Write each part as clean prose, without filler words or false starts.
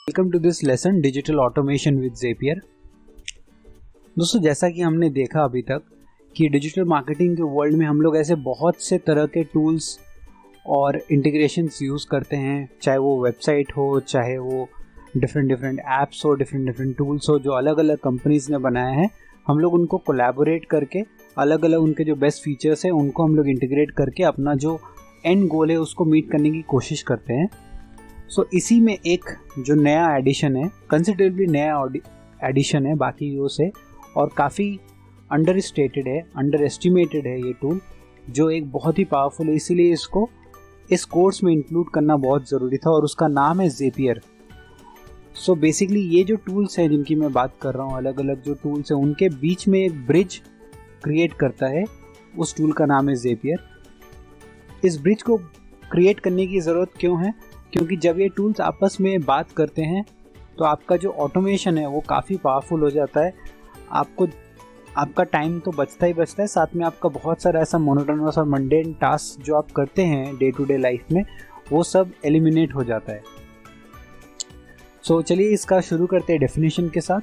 Welcome to this lesson digital automation with Zapier. दोस्तों, जैसा कि हमने देखा अभी तक कि डिजिटल मार्केटिंग के वर्ल्ड में हम लोग ऐसे बहुत से तरह के टूल्स और इंटीग्रेशंस यूज़ करते हैं, चाहे वो वेबसाइट हो, चाहे वो डिफरेंट ऐप्स हो, डिफरेंट टूल्स हो जो अलग अलग कंपनीज़ ने बनाए हैं। हम लोग उनको कोलैबोरेट करके अलग अलग उनके जो बेस्ट फीचर्स हैं उनको हम लोग इंटीग्रेट करके अपना जो एंड गोल है उसको मीट करने की कोशिश करते हैं। सो इसी में एक जो नया एडिशन है, कंसिडरेबली नया एडिशन है बाकी से, और काफ़ी अंडर स्टेटेड है, अंडर एस्टिमेटेड है ये टूल, जो एक बहुत ही पावरफुल है। इसीलिए इसको इस कोर्स में इंक्लूड करना बहुत ज़रूरी था और उसका नाम है ज़ेपियर। सो बेसिकली ये जो टूल्स हैं जिनकी मैं बात कर रहा हूँ, अलग अलग जो टूल्स हैं उनके बीच में एक ब्रिज क्रिएट करता है, उस टूल का नाम है ज़ेपियर। इस ब्रिज को क्रिएट करने की ज़रूरत क्यों है? क्योंकि जब ये टूल्स आपस में बात करते हैं तो आपका जो ऑटोमेशन है वो काफ़ी पावरफुल हो जाता है। आपका टाइम तो बचता ही बचता है, साथ में आपका बहुत सारा ऐसा मोनोटोनस और मंडेन टास्क जो आप करते हैं डे टू डे लाइफ में, वो सब एलिमिनेट हो जाता है। सो चलिए इसका शुरू करते हैं डेफिनेशन के साथ।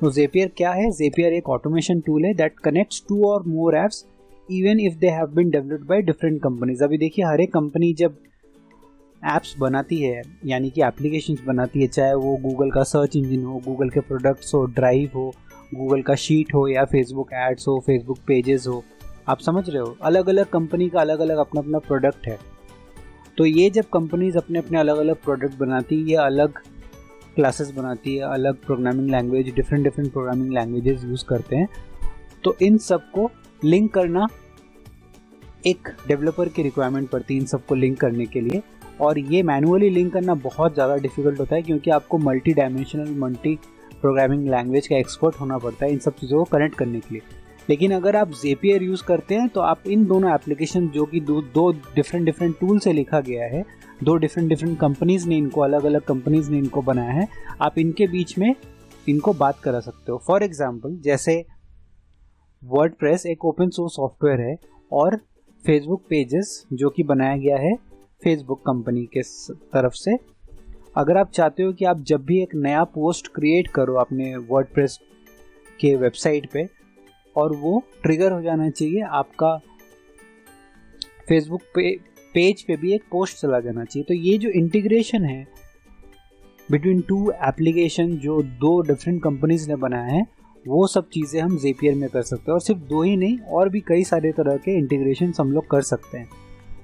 तो ज़ेपियर क्या है? ज़ेपियर एक ऑटोमेशन टूल है दैट कनेक्ट्स टू और more apps even if they have been developed by different companies. अभी देखिए, हर एक कंपनी जब एप्स बनाती है, यानी कि एप्लीकेशंस बनाती है, चाहे वो गूगल का सर्च इंजन हो, गूगल के प्रोडक्ट्स हो, ड्राइव हो, गूगल का शीट हो, या फेसबुक एड्स हो, फेसबुक पेजेस हो, आप समझ रहे हो, अलग अलग कंपनी का अलग अलग अपना अपना प्रोडक्ट है। तो ये जब कंपनीज अपने अपने अलग अलग प्रोडक्ट बनाती है, ये अलग क्लासेस बनाती है, अलग programming language, different programming languages use करते हैं, तो इन सबको लिंक करना एक डेवलपर की रिक्वायरमेंट पड़ती है इन सबको लिंक करने के लिए। और ये मैनुअली लिंक करना बहुत ज़्यादा डिफिकल्ट होता है, क्योंकि आपको multi dimensional, multi programming language का एक्सपर्ट होना पड़ता है इन सब चीज़ों को कनेक्ट करने के लिए। लेकिन अगर आप ज़ेपियर यूज़ करते हैं तो आप इन दोनों एप्लीकेशन, जो कि दो डिफरेंट टूल से लिखा गया है, दो डिफरेंट कंपनीज़ ने इनको, अलग अलग कंपनीज़ ने इनको बनाया है, आप इनके बीच में इनको बात करा सकते हो। फॉर एग्जाम्पल, जैसे वर्डप्रेस एक ओपन सोर्स सॉफ्टवेयर है, और फेसबुक पेजेस जो कि बनाया गया है फेसबुक कंपनी के तरफ से। अगर आप चाहते हो कि आप जब भी एक नया पोस्ट क्रिएट करो अपने वर्डप्रेस के वेबसाइट पे, और वो ट्रिगर हो जाना चाहिए, आपका फेसबुक पेज पे भी एक पोस्ट चला जाना चाहिए। तो ये जो इंटीग्रेशन है बिटवीन टू एप्लीकेशन जो दो डिफरेंट कंपनीज ने बनाया है, वो सब चीज़ें हम ज़ेपियर में कर सकते हैं। और सिर्फ दो ही नहीं, और भी कई सारे तरह के इंटीग्रेशन हम लोग कर सकते हैं।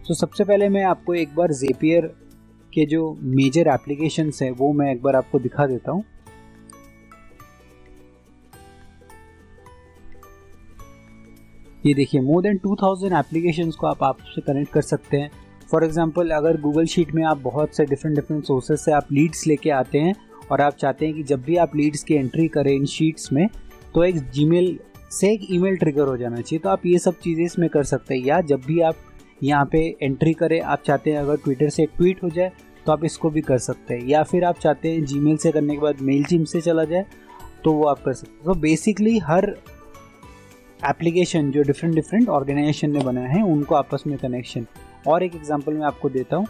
तो सबसे पहले मैं आपको एक बार ज़ेपियर के जो मेजर एप्लीकेशंस हैं वो मैं एक बार आपको दिखा देता हूँ। ये देखिए, मोर देन 2000 एप्लीकेशंस को आप आपसे कनेक्ट कर सकते हैं। फॉर एग्जांपल, अगर गूगल शीट में आप बहुत से डिफरेंट सोर्सेज से आप लीड्स लेके आते हैं, और आप चाहते हैं कि जब भी आप लीड्स की एंट्री करें इन शीट्स में, तो एक जीमेल से एक ईमेल ट्रिगर हो जाना चाहिए, तो आप ये सब चीज़ें इसमें कर सकते हैं। या जब भी आप यहाँ पे एंट्री करें, आप चाहते हैं अगर ट्विटर से एक ट्वीट हो जाए तो आप इसको भी कर सकते हैं, या फिर आप चाहते हैं जीमेल से करने के बाद मेलचिम्प से चला जाए तो वो आप कर सकते हैं। तो बेसिकली हर एप्लीकेशन जो डिफरेंट ऑर्गेनाइजेशन ने बनाया है उनको आपस में कनेक्शन। और एक एग्जांपल मैं आपको देता हूँ।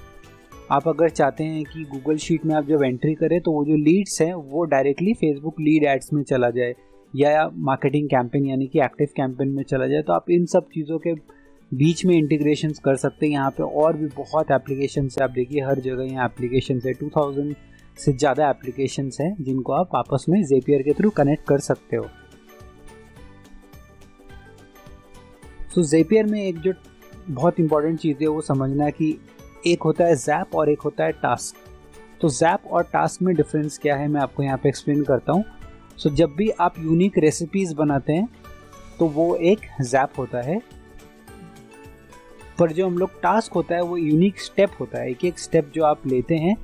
आप अगर चाहते हैं कि गूगल शीट में आप जब एंट्री करें तो वो जो लीड्स हैं वो डायरेक्टली फेसबुक लीड एड्स में चला जाए, या मार्केटिंग कैंपेन यानी कि एक्टिव कैंपेन में चला जाए, तो आप इन सब चीज़ों के बीच में इंटीग्रेशंस कर सकते हैं। यहाँ पे और भी बहुत एप्लीकेशंस है, आप देखिए हर जगह यहाँ एप्लीकेशंस है, 2000 से ज़्यादा एप्लीकेशंस हैं जिनको आप आपस में ज़ेपियर के थ्रू कनेक्ट कर सकते हो। सो ज़ेपियर में एक जो बहुत इंपॉर्टेंट चीज़ है वो समझना है कि एक होता है ज़ैप और एक होता है टास्क। तो ज़ैप और टास्क में डिफरेंस क्या है मैं आपको यहाँ पे एक्सप्लेन करता हूँ। सो जब भी आप यूनिक रेसिपीज़ बनाते हैं तो वो एक ज़ैप होता है, पर जो हम लोग टास्क होता है वो यूनिक स्टेप होता है। एक एक स्टेप जो आप लेते हैं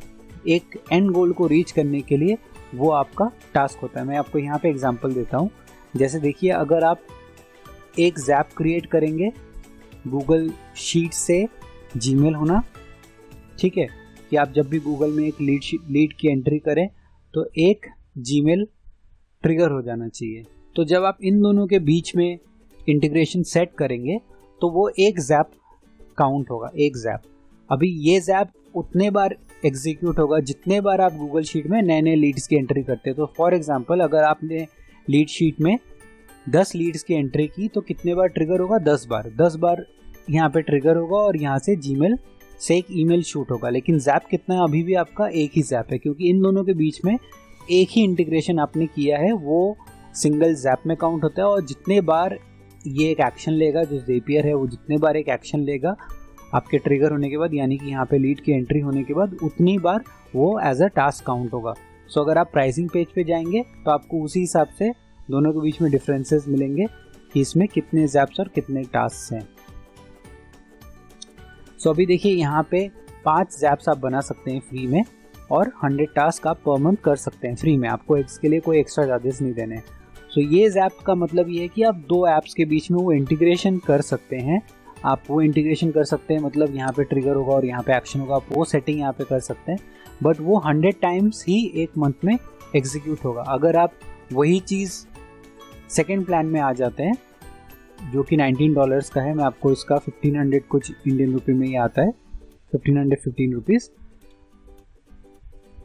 एक एंड गोल को रीच करने के लिए, वो आपका टास्क होता है। मैं आपको यहाँ पे एग्जांपल देता हूँ। जैसे देखिए, अगर आप एक ज़ैप क्रिएट करेंगे गूगल शीट से जीमेल होना, ठीक है, कि आप जब भी गूगल में एक लीड की एंट्री करें तो एक जीमेल ट्रिगर हो जाना चाहिए। तो जब आप इन दोनों के बीच में इंटीग्रेशन सेट करेंगे तो वो एक ज़ैप काउंट होगा, एक ज़ैप। अभी ये ज़ैप उतने बार एग्जीक्यूट होगा जितने बार आप गूगल शीट में नए नए लीड्स की एंट्री करते हैं। तो फॉर एग्जांपल अगर आपने लीड शीट में 10 लीड्स की एंट्री की तो कितने बार ट्रिगर होगा? 10 बार यहाँ पे ट्रिगर होगा और यहाँ से जीमेल से एक ईमेल शूट होगा। लेकिन जैप कितना है? अभी भी आपका एक ही जैप है, क्योंकि इन दोनों के बीच में एक ही इंटीग्रेशन आपने किया है, वो सिंगल जैप में काउंट होता है। और जितने बार ये एक एक्शन लेगा, जो ज़ेपियर है वो जितने बार एक एक्शन लेगा आपके ट्रिगर होने के बाद, यानी कि यहाँ पे लीड की एंट्री होने के बाद, उतनी बार वो एज अ टास्क काउंट होगा। सो अगर आप प्राइसिंग पेज पे जाएंगे तो आपको उसी हिसाब से दोनों के बीच में डिफरेंसेस मिलेंगे कि इसमें कितने जैप्स और कितने टास्क हैं। सो अभी देखिए यहाँ पे 5 जैप्स आप बना सकते हैं फ्री में, और 100 टास्क आप पर मंथ कर सकते हैं फ्री में। आपको इसके लिए कोई एक्स्ट्रा चार्जेस नहीं देने। सो ये जैप का मतलब ये है कि आप 2 ऐप्स के बीच में वो इंटीग्रेशन कर सकते हैं। आप वो इंटीग्रेशन कर सकते हैं, मतलब यहाँ पे ट्रिगर होगा और यहाँ पे एक्शन होगा, आप वो सेटिंग यहाँ पे कर सकते हैं। बट वो 100 टाइम्स ही एक मंथ में एग्जीक्यूट होगा। अगर आप वही चीज़ सेकेंड प्लान में आ जाते हैं जो कि $19 का है, मैं आपको इसका 1500 कुछ इंडियन रुपये में ही आता है, 1515 रुपीज़,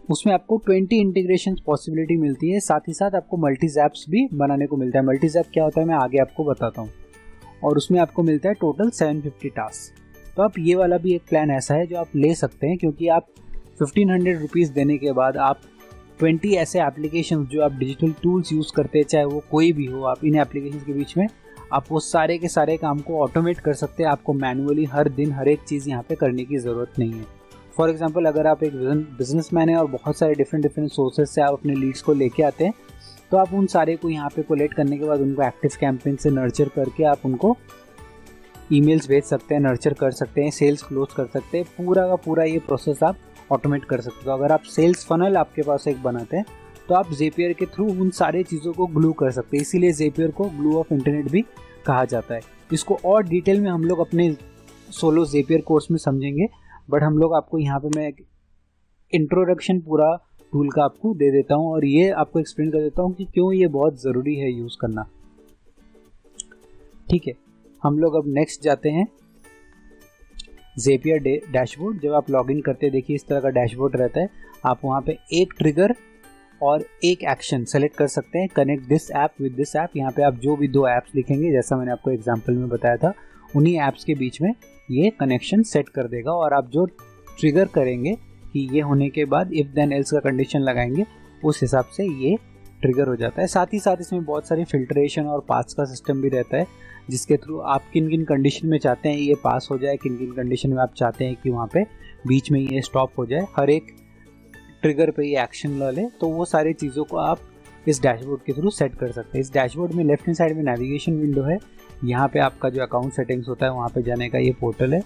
उसमें आपको 20 इंटीग्रेशन पॉसिबिलिटी मिलती है। साथ ही साथ आपको मल्टी जैप्स भी बनाने को मिलता है। मल्टी जैप क्या होता है मैं आगे आपको बताता हूँ। और उसमें आपको मिलता है टोटल 750 टास्क। तो आप ये वाला भी एक प्लान ऐसा है जो आप ले सकते हैं, क्योंकि आप 1500 रुपीज़ देने के बाद आप 20 ऐसे एप्लीकेशन जो आप डिजिटल टूल्स यूज़ करते हैं, चाहे वो कोई भी हो, आप इन एप्लीकेशन के बीच में आप वो सारे के सारे काम को ऑटोमेट कर सकते हैं। आपको मैनुअली हर दिन हर एक चीज़ यहाँ पे करने की ज़रूरत नहीं है। फॉर एग्जांपल अगर आप एक बिजनेसमैन है और बहुत सारे डिफरेंट सोर्सेज से आप अपने लीड्स को लेके आते हैं, तो आप उन सारे को यहाँ पे कोलेक्ट करने के बाद उनको एक्टिव कैंपेन से नर्चर करके आप उनको ईमेल्स भेज सकते हैं, नर्चर कर सकते हैं, सेल्स क्लोज कर सकते हैं। पूरा का पूरा ये प्रोसेस आप ऑटोमेट कर सकते हो। तो अगर आप सेल्स फनल आपके पास एक बनाते हैं तो आप ज़ेपियर के थ्रू उन सारी चीज़ों को ग्लू कर सकते हैं। इसीलिए ज़ेपियर को ग्लू ऑफ इंटरनेट भी कहा जाता है। इसको और डिटेल में हम लोग अपने सोलो ज़ेपियर कोर्स में समझेंगे, बट हम लोग आपको यहाँ पे मैं एक इंट्रोडक्शन पूरा टूल का आपको दे देता हूँ और ये आपको एक्सप्लेन कर देता हूँ कि क्यों ये बहुत ज़रूरी है यूज़ करना। ठीक है, हम लोग अब नेक्स्ट जाते हैं ज़ेपियर डैशबोर्ड। जब आप लॉगिन करते हैं, देखिए इस तरह का डैशबोर्ड रहता है। आप वहाँ पे एक ट्रिगर और एक एक्शन सेलेक्ट कर सकते हैं, connect this app with this app. यहाँ पे आप जो भी 2 ऐप्स लिखेंगे, जैसा मैंने आपको एग्जांपल में बताया था, उन्हीं ऐप्स के बीच में ये कनेक्शन सेट कर देगा। और आप जो ट्रिगर करेंगे कि ये होने के बाद इफ़ देन एल्स का कंडीशन लगाएंगे, उस हिसाब से ये ट्रिगर हो जाता है। साथ ही साथ इसमें बहुत सारी फिल्ट्रेशन और पास का सिस्टम भी रहता है, जिसके थ्रू आप किन किन कंडीशन में चाहते हैं ये पास हो जाए, किन किन कंडीशन में आप चाहते हैं कि वहाँ पे बीच में ये स्टॉप हो जाए, हर एक ट्रिगर पे ये एक्शन ला ले। तो वो सारी चीज़ों को आप इस डैशबोर्ड के थ्रू सेट कर सकते हैं। इस डैशबोर्ड में लेफ्ट हैंड साइड में नेविगेशन विंडो है। यहाँ पे आपका जो अकाउंट सेटिंग्स होता है वहाँ पे जाने का ये पोर्टल है,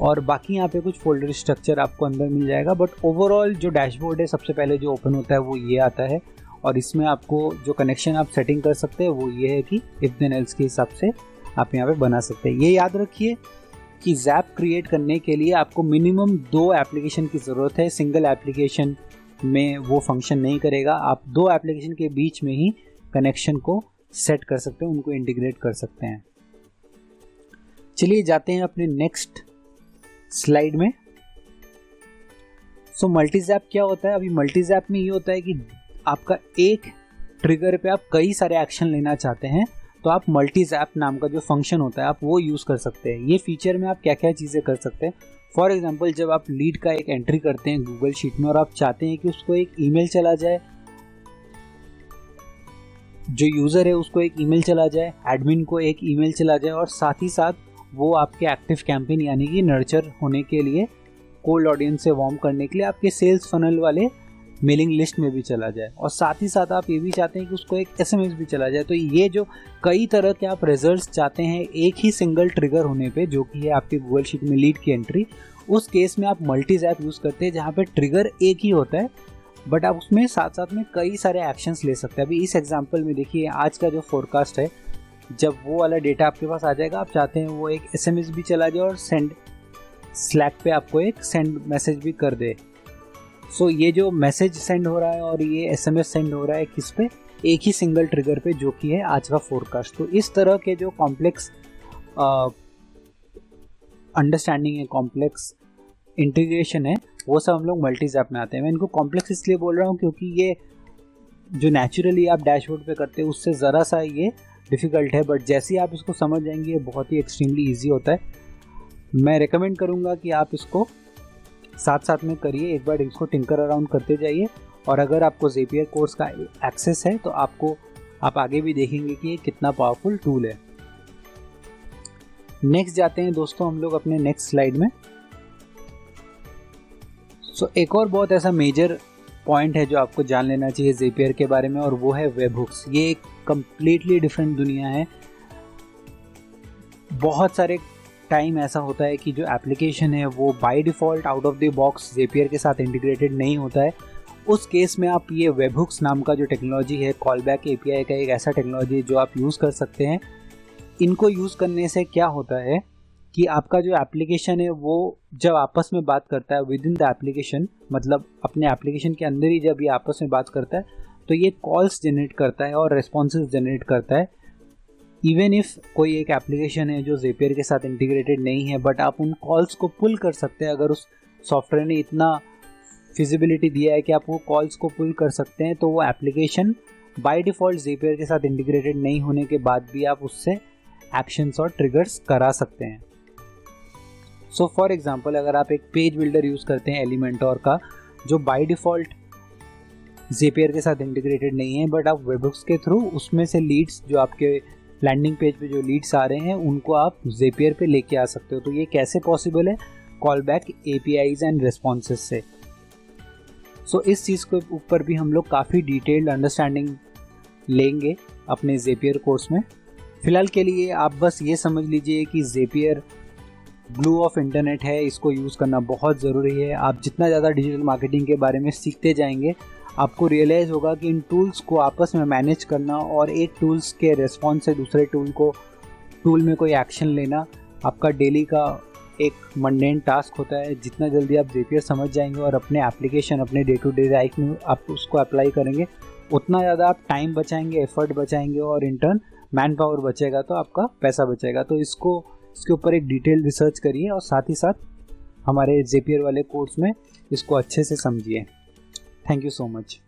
और बाकी यहाँ पे कुछ फोल्डर स्ट्रक्चर आपको अंदर मिल जाएगा। बट ओवरऑल जो डैशबोर्ड है सबसे पहले जो ओपन होता है वो ये आता है, और इसमें आपको जो कनेक्शन आप सेटिंग कर सकते हैं वो ये है कि इफ देन एल्स के हिसाब से आप यहाँ पे बना सकते हैं। ये याद रखिए कि ज़ैप क्रिएट करने के लिए आपको मिनिमम 2 एप्लीकेशन की ज़रूरत है। सिंगल एप्लीकेशन में वो फंक्शन नहीं करेगा। आप 2 एप्लीकेशन के बीच में ही कनेक्शन को सेट कर सकते हैं, उनको इंटीग्रेट कर सकते हैं। चलिए जाते हैं अपने नेक्स्ट स्लाइड में। सो मल्टीजैप क्या होता है? अभी मल्टीजैप में ये होता है कि आपका एक ट्रिगर पे आप कई सारे एक्शन लेना चाहते हैं, तो आप मल्टीजैप नाम का जो फंक्शन होता है आप वो यूज़ कर सकते हैं। ये फीचर में आप क्या क्या चीज़ें कर सकते हैं? फॉर एग्जांपल जब आप लीड का एक एंट्री करते हैं गूगल शीट में और आप चाहते हैं कि उसको एक ईमेल चला जाए, जो यूज़र है उसको एक ईमेल चला जाए, एडमिन को एक ईमेल चला जाए, और साथ ही साथ वो आपके एक्टिव कैंपेन यानी कि नर्चर होने के लिए, कोल्ड ऑडियंस से वार्म करने के लिए आपके सेल्स फनल वाले मेलिंग लिस्ट में भी चला जाए, और साथ ही साथ आप ये भी चाहते हैं कि उसको एक SMS भी चला जाए। तो ये जो कई तरह के आप रिजल्ट्स चाहते हैं एक ही सिंगल ट्रिगर होने पे, जो कि है आपके गूगल शीट में लीड की एंट्री, उस केस में आप मल्टीजैप यूज़ करते हैं जहाँ पे ट्रिगर एक ही होता है, बट आप उसमें साथ साथ में कई सारे एक्शंस ले सकते हैं। अभी इस एग्जाम्पल में देखिए आज का जो फोरकास्ट है, जब वो वाला डेटा आपके पास आ जाएगा, आप चाहते हैं वो एक SMS भी चला जाए और सेंड स्लैक पे आपको एक सेंड मैसेज भी कर दे। सो ये जो मैसेज सेंड हो रहा है और ये SMS सेंड हो रहा है किस पे? एक ही सिंगल ट्रिगर पे, जो कि है आज का फोरकास्ट। तो इस तरह के जो कॉम्प्लेक्स अंडरस्टैंडिंग है, कॉम्प्लेक्स इंटीग्रेशन है वो सब हम लोग मल्टीजैप में आते हैं। मैं इनको कॉम्प्लेक्स इसलिए बोल रहा हूँ क्योंकि ये जो नेचुरली आप डैशबोर्ड पे करते हैं उससे ज़रा सा ये डिफ़िकल्ट है, बट जैसे ही आप इसको समझ जाएंगे ये बहुत ही एक्सट्रीमली ईजी होता है। मैं रेकमेंड करूँगा कि आप इसको साथ साथ में करिए, एक बार इसको टिंकर अराउंड करते जाइए, और अगर आपको ज़ेपियर कोर्स का एक्सेस है तो आप आगे भी देखेंगे कि ये कितना पावरफुल टूल है। नेक्स्ट जाते हैं दोस्तों हम लोग अपने नेक्स्ट स्लाइड में। एक और बहुत ऐसा मेजर पॉइंट है जो आपको जान लेना चाहिए ज़ेपियर के बारे में, और वो है वेबहुक्स। ये एक कम्प्लीटली डिफरेंट दुनिया है। बहुत सारे टाइम ऐसा होता है कि जो एप्लीकेशन है वो by default out of the box Zapier के साथ इंटीग्रेटेड नहीं होता है। उस केस में आप ये वेबहुक्स नाम का जो टेक्नोलॉजी है, कॉलबैक एपीआई का एक ऐसा टेक्नोलॉजी जो आप यूज़ कर सकते हैं। इनको यूज़ करने से क्या होता है कि आपका जो एप्लीकेशन है वो जब आपस में बात करता है विद इन द एप्लीकेशन, मतलब अपने एप्लीकेशन के अंदर ही जब ये आपस में बात करता है तो ये कॉल्स जनरेट करता है और रिस्पॉन्सेज जनरेट करता है। इवन इफ़ कोई एक एप्लीकेशन है जो ज़ेपियर के साथ इंटीग्रेटेड नहीं है, बट आप उन कॉल्स को पुल कर सकते हैं। अगर उस सॉफ्टवेयर ने इतना फिजिबिलिटी दिया है कि आप वो कॉल्स को पुल कर सकते हैं, तो वो एप्लीकेशन बाय डिफ़ॉल्ट ज़ेपियर के साथ इंटीग्रेटेड नहीं होने के बाद भी आप उससे एक्शंस और ट्रिगर्स करा सकते हैं। सो फॉर एग्जांपल, अगर आप एक पेज बिल्डर यूज़ करते हैं एलिमेंटोर का, जो बाय डिफ़ॉल्ट ज़ेपियर के साथ इंटीग्रेटेड नहीं है, बट आप वेबहुक्स के थ्रू उसमें से लीड्स, जो आपके लैंडिंग पेज पे जो लीड्स आ रहे हैं उनको आप ज़ेपियर पे लेके आ सकते हो। तो ये कैसे पॉसिबल है? कॉलबैक एपीआईज एंड रिस्पॉन्सेज से। इस चीज़ के ऊपर भी हम लोग काफ़ी डिटेल्ड अंडरस्टैंडिंग लेंगे अपने ज़ेपियर कोर्स में। फ़िलहाल के लिए आप बस ये समझ लीजिए कि ज़ेपियर ग्लू ऑफ इंटरनेट है, इसको यूज़ करना बहुत ज़रूरी है। आप जितना ज़्यादा डिजिटल मार्केटिंग के बारे में सीखते जाएंगे, आपको रियलाइज़ होगा कि इन टूल्स को आपस में मैनेज करना और एक टूल्स के रिस्पॉन्स से दूसरे टूल में कोई एक्शन लेना आपका डेली का एक मंडेन टास्क होता है। जितना जल्दी आप ज़ेपियर समझ जाएंगे और अपने एप्लीकेशन, अपने डे टू डे लाइफ में आप उसको अप्लाई करेंगे, उतना ज़्यादा आप टाइम बचाएंगे, एफर्ट बचाएंगे, और इंटर्न मैन पावर बचेगा तो आपका पैसा बचेगा। तो इसके ऊपर एक डिटेल रिसर्च करिए और साथ ही साथ हमारे ज़ेपियर वाले कोर्स में इसको अच्छे से समझिए। Thank you so much.